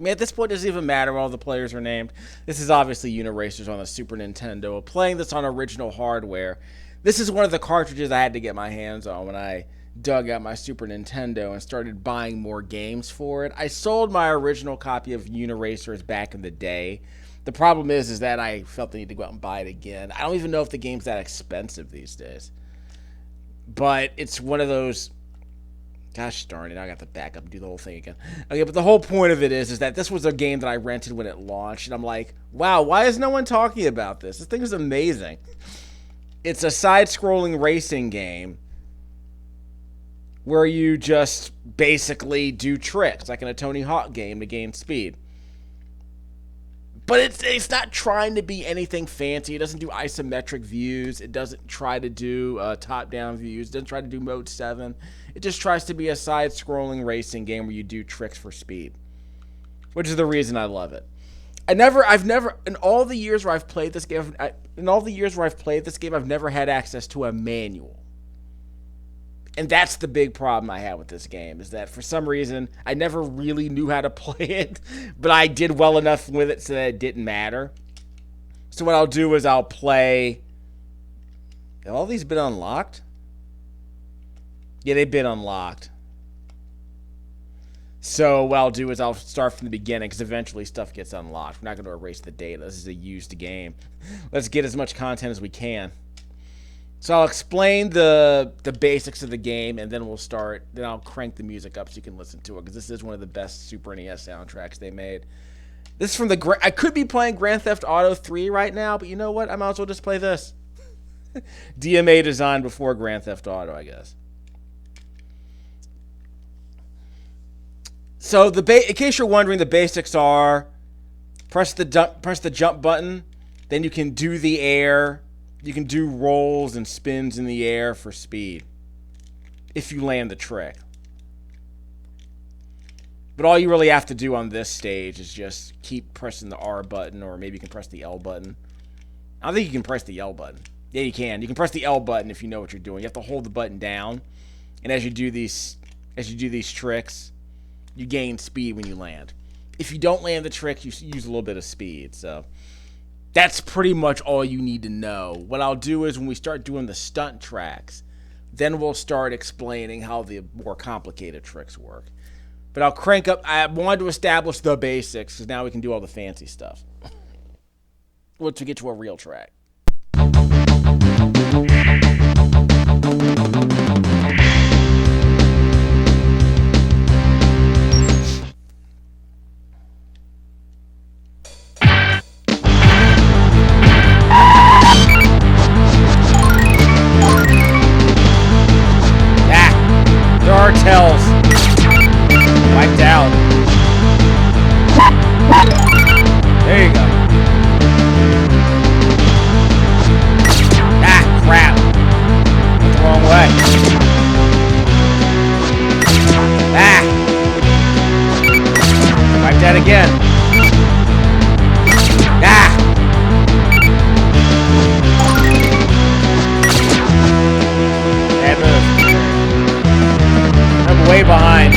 At this point, it doesn't even matter. All the players are named. This is obviously Uniracers on the Super Nintendo. Playing this on original hardware. This is one of the cartridges I had to get my hands on when I dug out my Super Nintendo and started buying more games for it. I sold my original copy of Uniracers back in the day. The problem is that I felt the need to go out and buy it again. I don't even know if the game's that expensive these days. But it's one of those... Gosh darn it, I got to back up and do the whole thing again. Okay, but the whole point of it is that this was a game that I rented when it launched, and I'm like, wow, why is no one talking about this? This thing is amazing. It's a side-scrolling racing game where you just basically do tricks, like in a Tony Hawk game to gain speed. But it's not trying to be anything fancy. It doesn't do isometric views. It doesn't try to do top-down views. It doesn't try to do Mode 7. It just tries to be a side-scrolling racing game where you do tricks for speed, which is the reason I love it. I've never, in all the years where I've played this game, I've never had access to a manual. And that's the big problem I had with this game, is that for some reason, I never really knew how to play it, but I did well enough with it so that it didn't matter. So what I'll do is I'll play... Have all these been unlocked? Yeah, they've been unlocked. So what I'll do is I'll start from the beginning, because eventually stuff gets unlocked. We're not going to erase the data. This is a used game. Let's get as much content as we can. So I'll explain the basics of the game, and then then I'll crank the music up so you can listen to it, because this is one of the best Super NES soundtracks they made. This is from I could be playing Grand Theft Auto 3 right now, but you know what? I might as well just play this. DMA Design before Grand Theft Auto, I guess. So in case you're wondering, the basics are press the jump button, then you can do the air. You can do rolls and spins in the air for speed if you land the trick. But all you really have to do on this stage is just keep pressing the R button, or maybe you can press the L button. I don't think you can press the L button. Yeah, you can. You can press the L button if you know what you're doing. You have to hold the button down, and as you do these tricks, you gain speed when you land. If you don't land the trick, you use a little bit of speed. So that's pretty much all you need to know. What I'll do is when we start doing the stunt tracks, then we'll start explaining how the more complicated tricks work. But I'll crank up. I wanted to establish the basics because now we can do all the fancy stuff once we get to a real track. There are tells. Wiped out. There you go. Ah, crap. Went the wrong way. Ah. Wiped out again. Ah. Bad move. I'm way behind.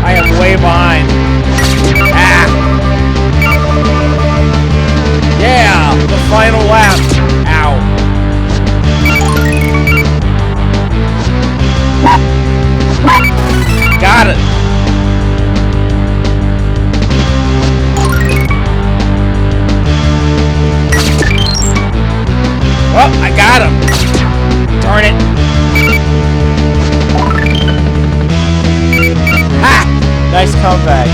I am way behind. Ah! Yeah! The final lap. Ow. Got it. Oh, I got him. Darn it. Ha! Nice comeback.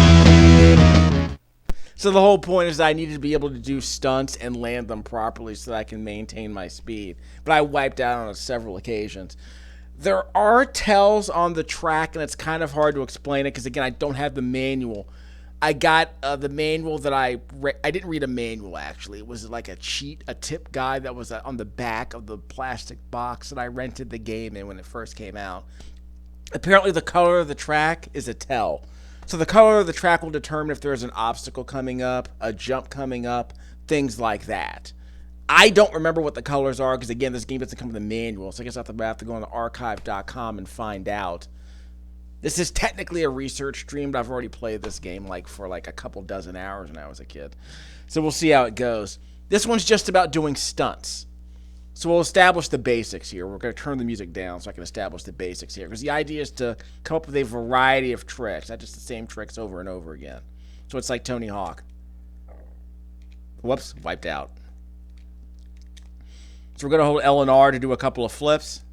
So the whole point is I needed to be able to do stunts and land them properly so that I can maintain my speed. But I wiped out on several occasions. There are tells on the track, and it's kind of hard to explain it because, again, I don't have the manual. I got the manual that I didn't read a manual, actually. It was like a tip guide that was on the back of the plastic box that I rented the game in when it first came out. Apparently, the color of the track is a tell. So the color of the track will determine if there's an obstacle coming up, a jump coming up, things like that. I don't remember what the colors are because, again, this game doesn't come with a manual, so I guess I have to go on the archive.com and find out. This is technically a research stream, but I've already played this game for a couple dozen hours when I was a kid. So we'll see how it goes. This one's just about doing stunts. So we'll establish the basics here. We're going to turn the music down so I can establish the basics here, because the idea is to come up with a variety of tricks, not just the same tricks over and over again. So it's like Tony Hawk. Whoops, wiped out. So we're going to hold L and R to do a couple of flips.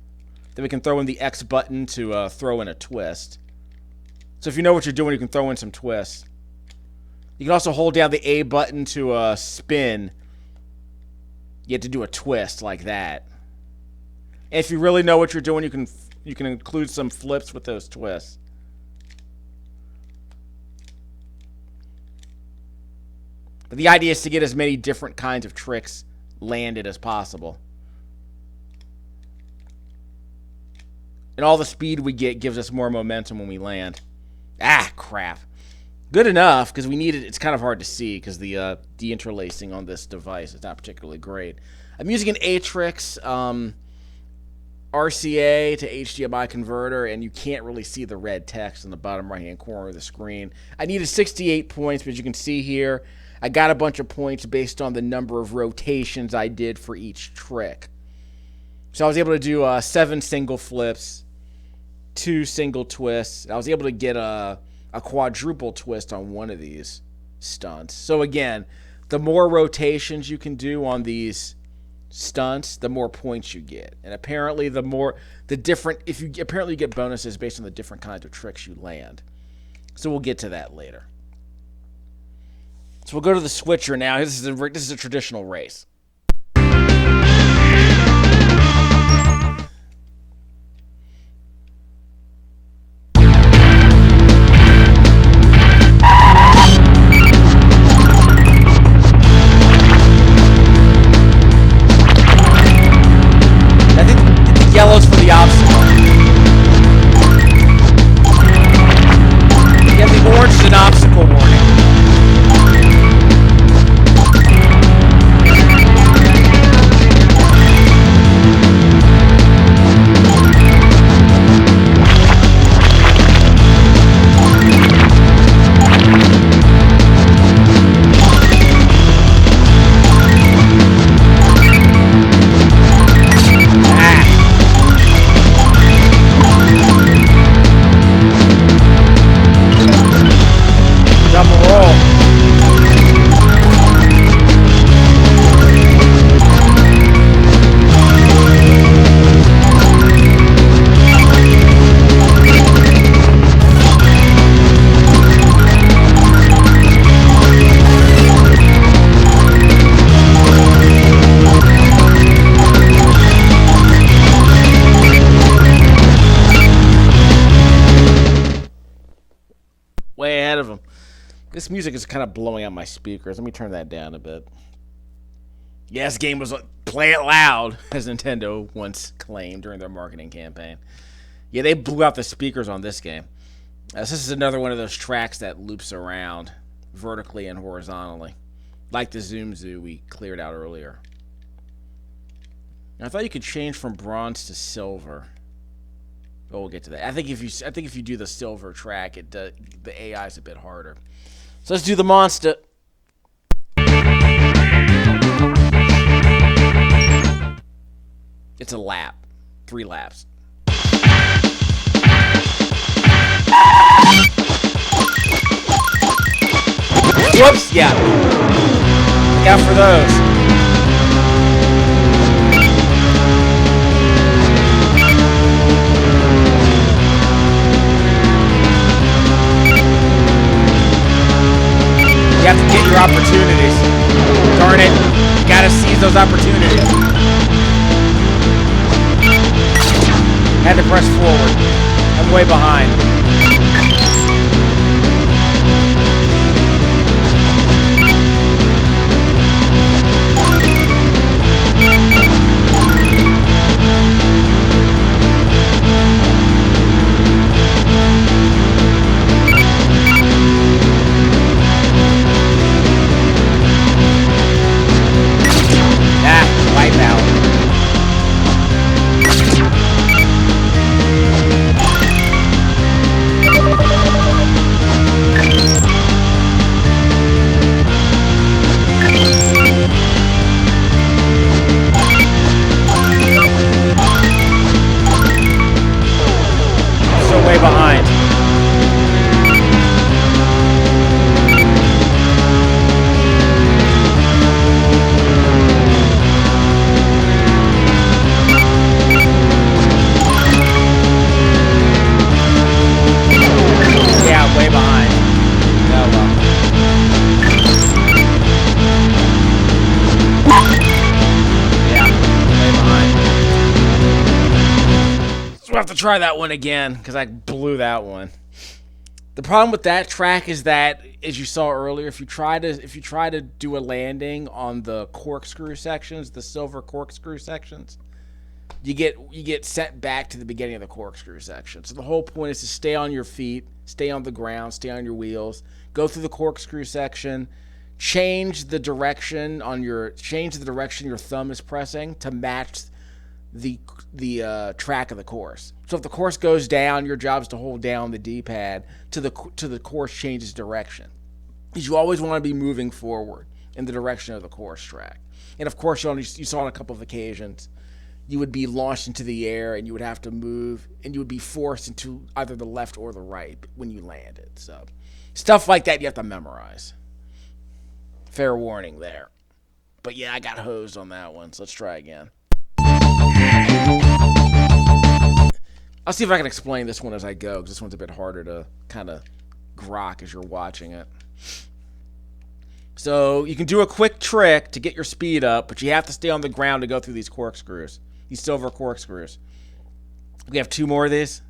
Then we can throw in the X button to throw in a twist. So if you know what you're doing, you can throw in some twists. You can also hold down the A button to spin. You have to do a twist like that. And if you really know what you're doing, you can include some flips with those twists. But the idea is to get as many different kinds of tricks landed as possible. And all the speed we get gives us more momentum when we land. Ah, crap. Good enough, because we need it. It's kind of hard to see because the deinterlacing on this device is not particularly great. I'm using an Atrix RCA to HDMI converter, and you can't really see the red text in the bottom right-hand corner of the screen. I needed 68 points, but as you can see here, I got a bunch of points based on the number of rotations I did for each trick. So I was able to do 7 single flips, 2 single twists. I was able to get a quadruple twist on one of these stunts. So again, the more rotations you can do on these stunts, the more points you get. And apparently apparently you get bonuses based on the different kinds of tricks you land. So we'll get to that later. So we'll go to the switcher now. This is a traditional race. of them. This music is kind of blowing out my speakers. Let me turn that down a bit. Yeah, this game was play it loud, as Nintendo once claimed during their marketing campaign. Yeah, they blew out the speakers on this game. This is another one of those tracks that loops around vertically and horizontally, like the Zoom Zoo we cleared out earlier. Now, I thought you could change from bronze to silver. But we'll get to that. I think if you do the silver track, the AI is a bit harder. So let's do the monster. It's a lap. 3 laps. Whoops! Yeah. Look out for those. You have to get your opportunities. Darn it. You gotta seize those opportunities. Had to press forward. I'm way behind. Try that one again because I blew that one. The problem with that track is that, as you saw earlier, if you try to do a landing on the corkscrew sections, the silver corkscrew sections, you get sent back to the beginning of the corkscrew section. So the whole point is to stay on your feet, stay on the ground, stay on your wheels, go through the corkscrew section, change the direction your thumb is pressing to match the track of the course. So if the course goes down, your job is to hold down the D-pad to the course changes direction. Because you always want to be moving forward in the direction of the course track. And of course, you saw on a couple of occasions, you would be launched into the air and you would have to move and you would be forced into either the left or the right when you landed. So stuff like that you have to memorize. Fair warning there. But yeah, I got hosed on that one, so let's try again. I'll see if I can explain this one as I go, because this one's a bit harder to kind of grok as you're watching it. So you can do a quick trick to get your speed up, but you have to stay on the ground to go through these corkscrews, these silver corkscrews. We have 2 more of these.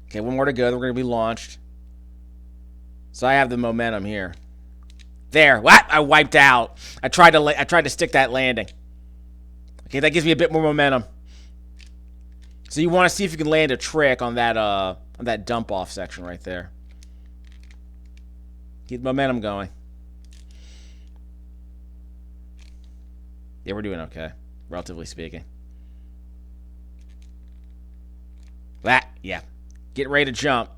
Okay, 1 more to go. Then we're going to be launched. So I have the momentum here. There. What? I wiped out. I tried to stick that landing. Okay, that gives me a bit more momentum. So you want to see if you can land a trick on that dump off section right there. Keep the momentum going. Yeah, we're doing okay, relatively speaking. That, yeah. Get ready to jump.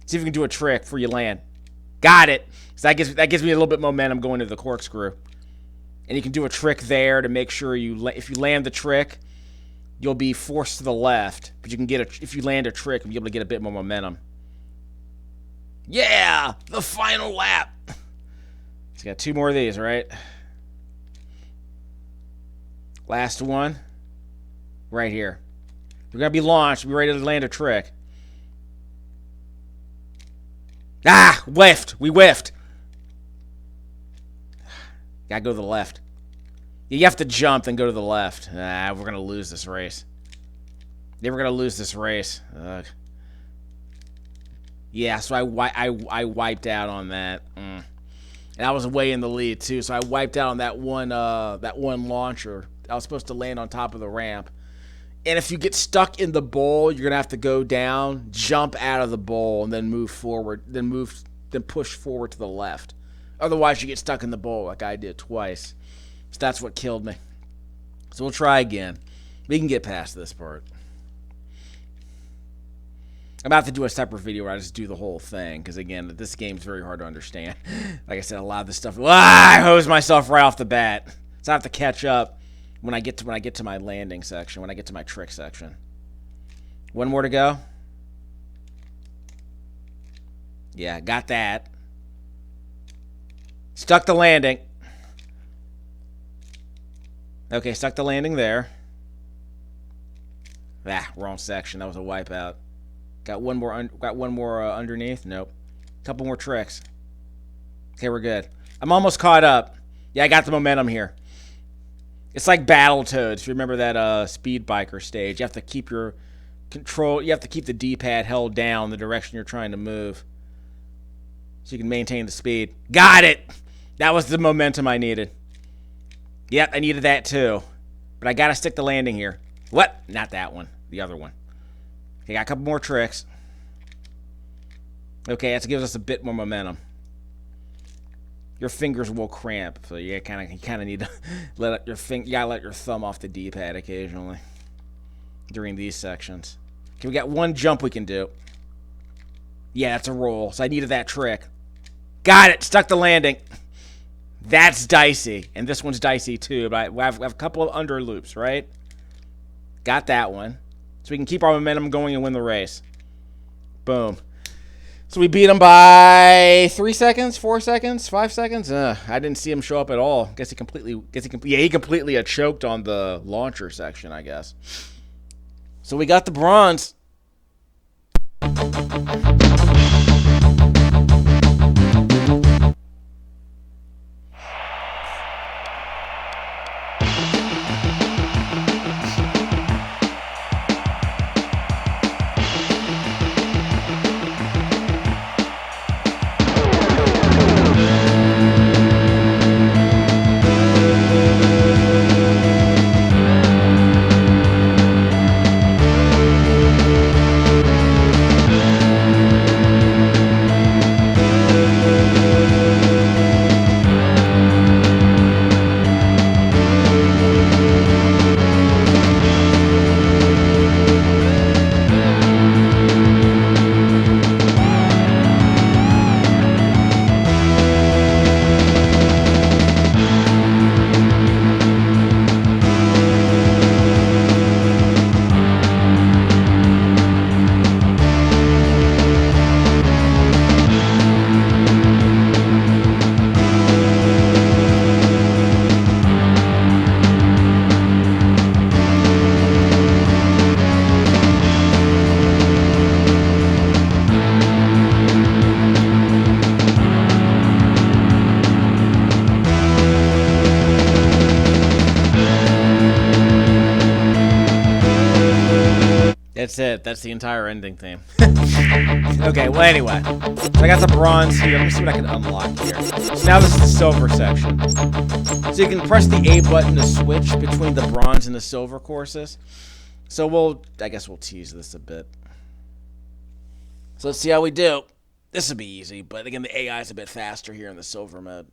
See if you can do a trick before you land. Got it. So that gives me a little bit of momentum going to the corkscrew. And you can do a trick there to make sure if you land the trick, you'll be forced to the left. But you can if you land a trick, you'll be able to get a bit more momentum. Yeah! The final lap! So got 2 more of these, right? Last one. Right here. We're going to be launched. We're ready to land a trick. Ah! Whiffed! We whiffed! Gotta go to the left. You have to jump, then go to the left. We're gonna lose this race. They were gonna lose this race. Ugh. Yeah, so I wiped out on that. And I was way in the lead too, so I wiped out on that one launcher. I was supposed to land on top of the ramp. And if you get stuck in the bowl, you're gonna have to go down, jump out of the bowl, and then move forward, then push forward to the left. Otherwise, you get stuck in the bowl like I did twice. So that's what killed me. So we'll try again. We can get past this part. I'm about to do a separate video where I just do the whole thing, because again, this game's very hard to understand. Like I said, a lot of this stuff. I hosed myself right off the bat, so I have to catch up when I get to my landing section, when I get to my trick section. One more to go. Yeah, got that. Stuck the landing. Okay, stuck the landing there. Wrong section. That was a wipeout. Got one more underneath. Nope. Couple more tricks. Okay, we're good. I'm almost caught up. Yeah, I got the momentum here. It's like Battletoads. Remember that speed biker stage? You have to keep your control. You have to keep the D-pad held down the direction you're trying to move, so you can maintain the speed. Got it. That was the momentum I needed. Yep, I needed that too. But I gotta stick the landing here. What? Not that one. The other one. Okay, got a couple more tricks. Okay, that gives us a bit more momentum. Your fingers will cramp, so you kind of need to you gotta let your thumb off the D-pad occasionally during these sections. Okay, we got one jump we can do. Yeah, that's a roll. So I needed that trick. Got it. Stuck the landing. That's dicey, and this one's dicey too. But we have a couple of under loops, right? Got that one, so we can keep our momentum going and win the race. Boom. So we beat him by 3 seconds, 4 seconds, 5 seconds. I didn't see him show up at all. Guess he completely choked on the launcher section, I guess. So we got the bronze. That's it. That's the entire ending theme. Okay, well, anyway. So I got the bronze here. Let me see what I can unlock here. So now this is the silver section. So you can press the A button to switch between the bronze and the silver courses. So I guess we'll tease this a bit. So let's see how we do. This will be easy, but again, the AI is a bit faster here in the silver mode.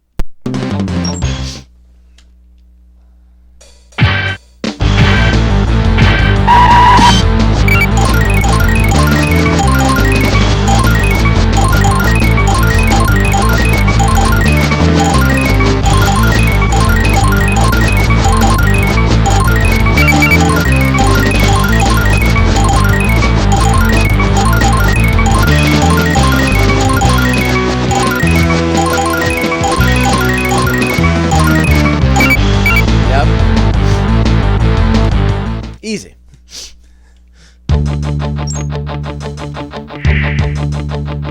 Easy.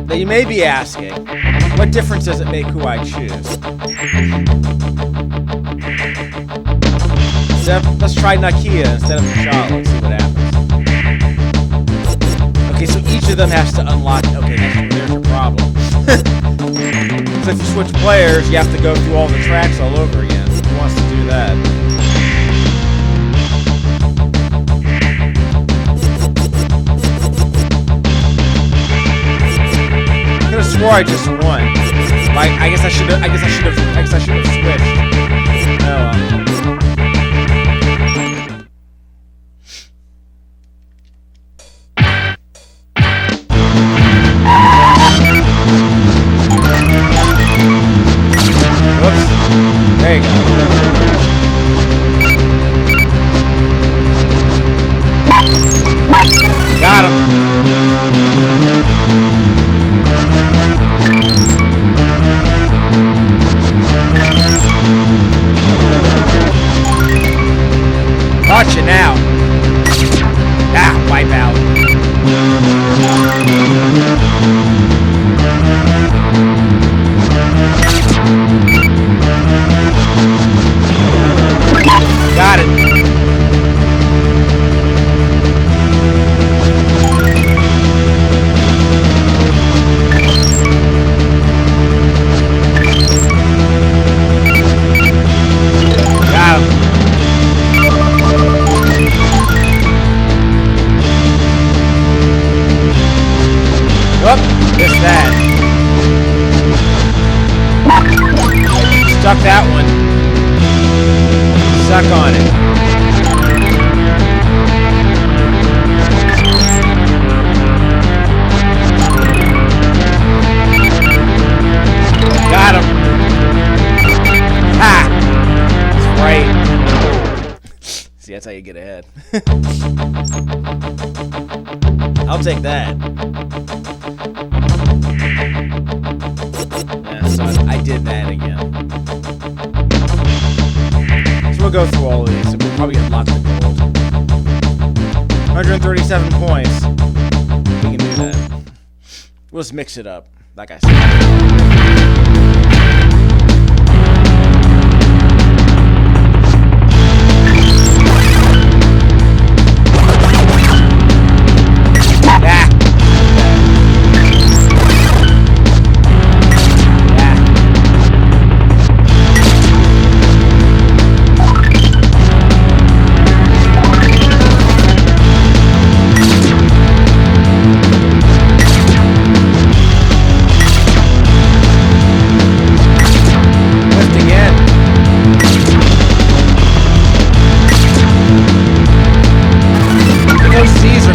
Now you may be asking, what difference does it make who I choose? So let's try Nakia instead of T'Challa. Let's see what happens. each of them has to unlock. Okay, there's your problem. So if you switch players, you have to go through all the tracks all over again. Who wants to do that? I could have swore I just won. I guess I should have switched. Oh, whoops. There you go. Got him. Caught you now. Ah, wipe out. Got it. Got him. Whoop, missed that. Stuck that one. Suck on it. Got him. Ha! That's right. See, that's how you get ahead. I'll take that. Yeah, so I did that again. So we'll go through all of these, and we'll probably get lots of gold. 137 points. We can do that. We'll just mix it up, like I said.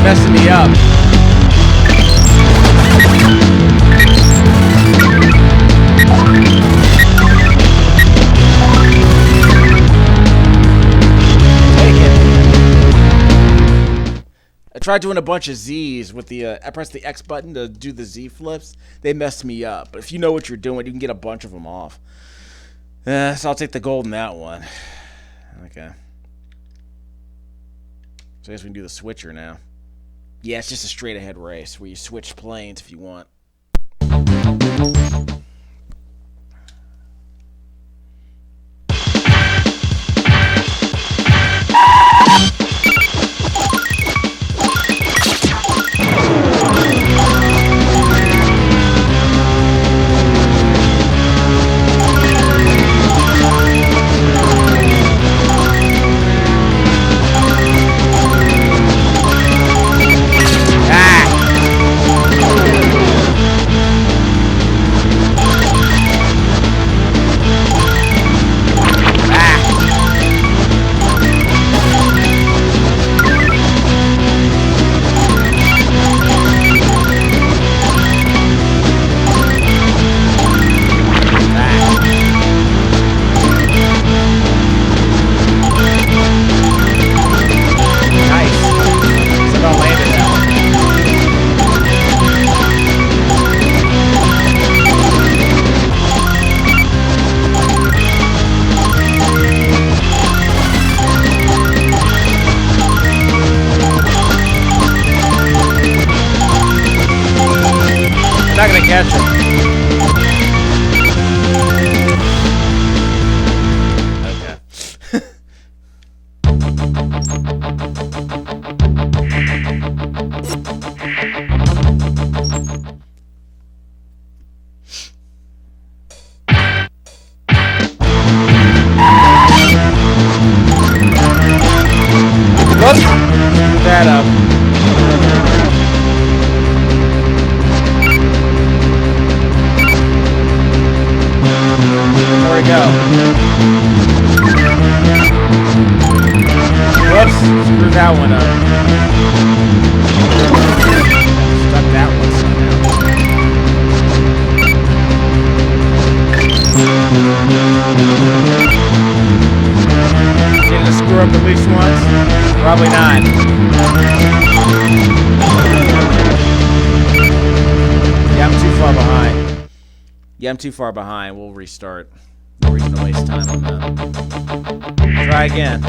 Messing me up. Take it. I tried doing a bunch of Z's with the, I pressed the X button to do the Z flips. They messed me up. But if you know what you're doing, you can get a bunch of them off. So I'll take the gold in that one. Okay. So I guess we can do the switcher now. Yeah, it's just a straight ahead race where you switch planes if you want. Screw that up. There we go. Whoops, screw that one up. Stuck that one somehow. Did it screw up at least once? Probably not. Yeah, I'm too far behind. Yeah, I'm too far behind. We'll restart. No reason to waste time on that. Try again.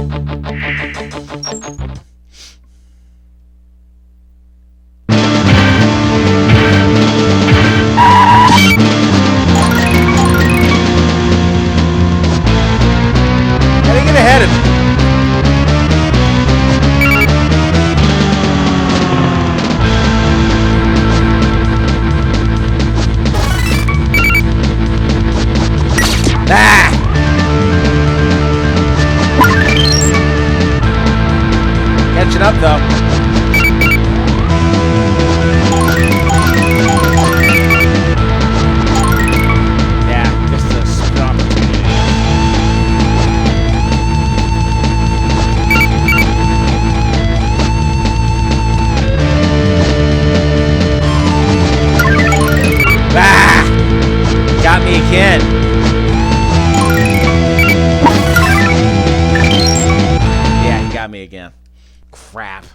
How do you get ahead of me? Ah! Catching up though. Yeah, just a spin opportunity. Ah! Got me again. Me again. Crap.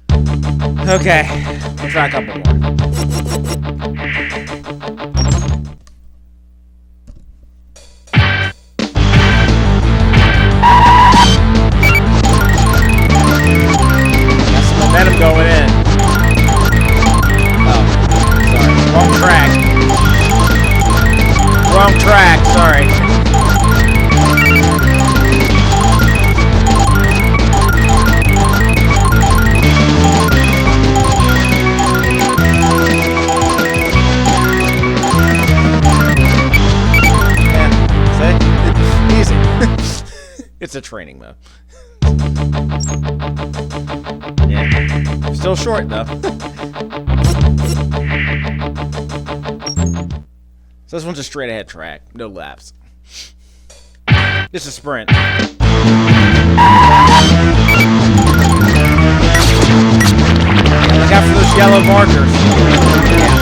Okay, we'll try a couple more. Got some momentum going in. Oh, sorry. Wrong track. Wrong track, sorry. It's a training mode. Yeah. Still short though. So this one's a straight ahead track. No laps. Just a sprint. Yeah, look out for those yellow markers. Yeah.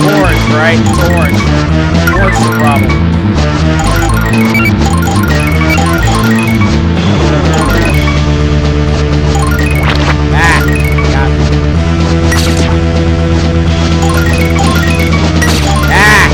Orange, right? It's orange. Orange is the problem. Ah, got it. Ah!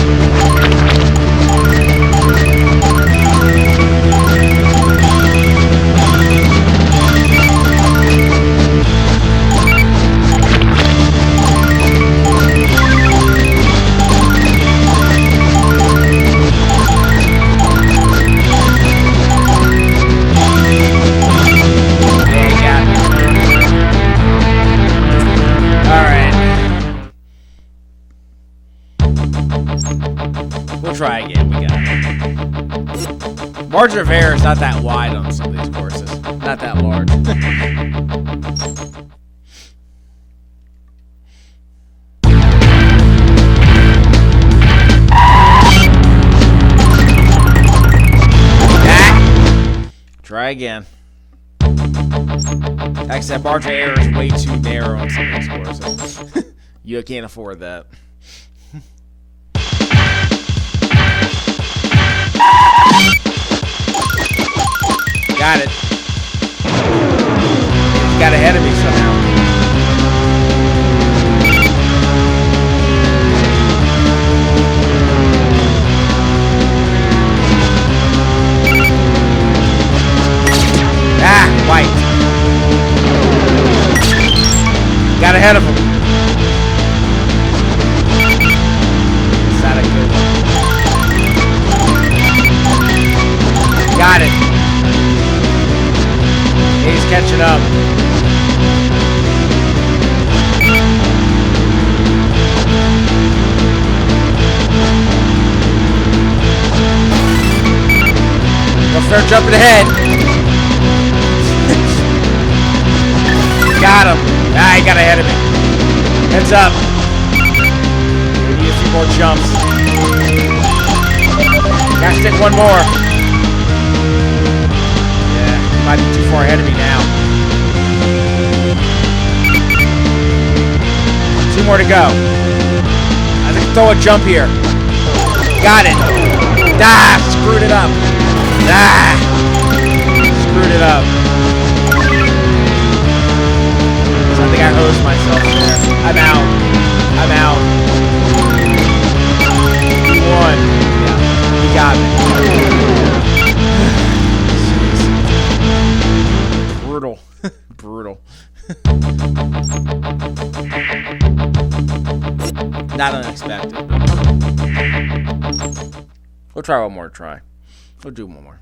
We'll try again. We got it. Margin of error is not that wide on some of these courses. Not that large. Try again. Like I said, margin of error is way too narrow on some of these courses. You can't afford that. Got it. Got ahead of me somehow. Ah, white. Got ahead of him. Is that a good one? catching up. Go start jumping ahead. Got him. Ah, he got ahead of me. Heads up. We need a few more jumps. Gotta stick one more. Yeah, he might be too far ahead of me now. 2 more to go. I think throw a jump here. Got it. Ah, screwed it up. Ah, screwed it up. I think I hosed myself there. I'm out. I'm out. He won. Yeah, he got me. Brutal. Brutal. Not unexpected. We'll try one more try. We'll do one more.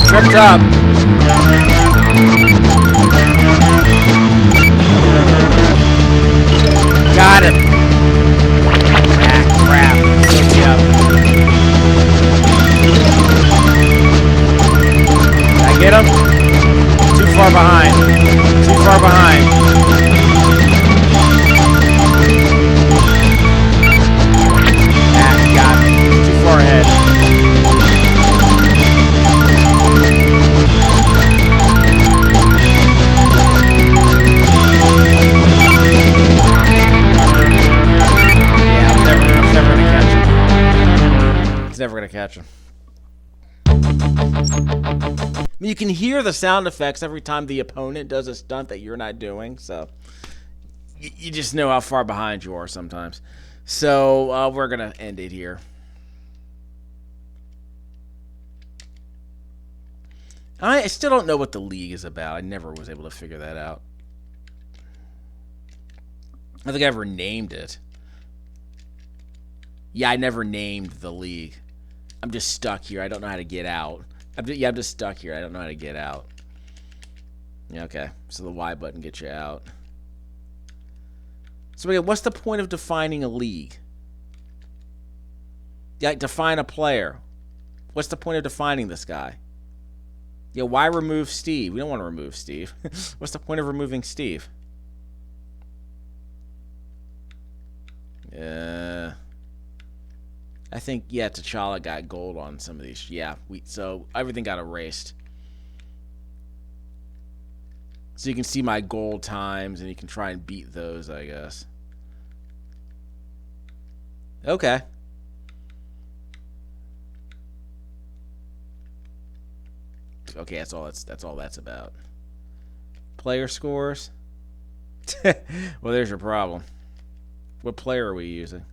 Tripped up. Got him. Ah, crap. Yep. Did I get him? Too far behind. Too far behind. Ah, got me. Too far ahead. Never gonna catch him. I mean, you can hear the sound effects every time the opponent does a stunt that you're not doing, so you just know how far behind you are sometimes. So we're gonna end it here. I still don't know what the league is about. I never was able to figure that out. I don't think I ever named it. Yeah, I never named the league. I'm just stuck here. I don't know how to get out. I'm just stuck here. I don't know how to get out. Yeah, okay. So the Y button gets you out. So again, what's the point of defining a league? Yeah, define a player. What's the point of defining this guy? Yeah, why remove Steve? We don't want to remove Steve. What's the point of removing Steve? I think, yeah, T'Challa got gold on some of these. Yeah, so everything got erased. So you can see my gold times, and you can try and beat those, I guess. Okay. Okay, that's all that's about. Player scores. Well, there's your problem. What player are we using?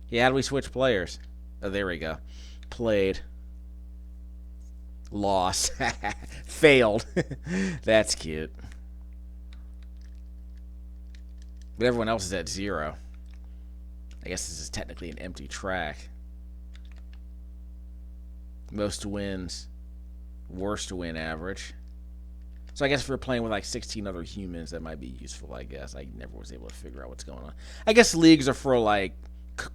Yeah, how do we switch players? Oh, there we go. Played. Lost. Failed. That's cute. But everyone else is at 0. I guess this is technically an empty track. Most wins. Worst win average. So I guess if we're playing with like 16 other humans, that might be useful, I guess. I never was able to figure out what's going on. I guess leagues are for like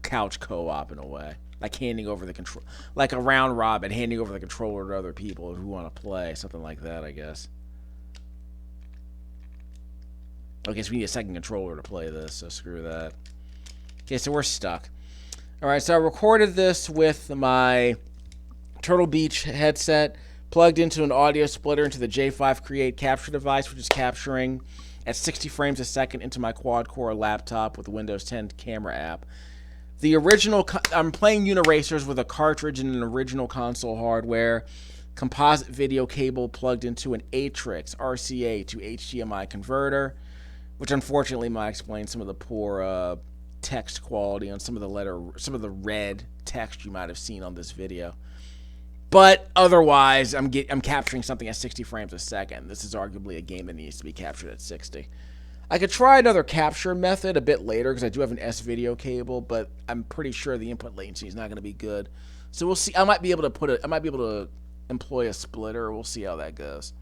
couch co-op in a way. Like handing over the control, like a round robin, handing over the controller to other people who want to play. Something like that, I guess. Okay, so we need a second controller to play this, so screw that. Okay, so we're stuck. Alright, so I recorded this with my Turtle Beach headset, plugged into an audio splitter into the J5 Create capture device, which is capturing at 60 frames a second into my quad-core laptop with the Windows 10 camera app. The original, I'm playing Uniracers with a cartridge and an original console hardware, composite video cable plugged into an Atrix RCA to HDMI converter, which unfortunately might explain some of the poor text quality on some of the red text you might have seen on this video. But otherwise, I'm capturing something at 60 frames a second. This is arguably a game that needs to be captured at 60. I could try another capture method a bit later because I do have an S-video cable, but I'm pretty sure the input latency is not going to be good. So we'll see. I might be able to employ a splitter. We'll see how that goes.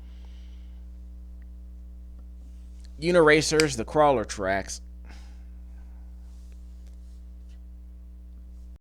Uniracers, the crawler tracks.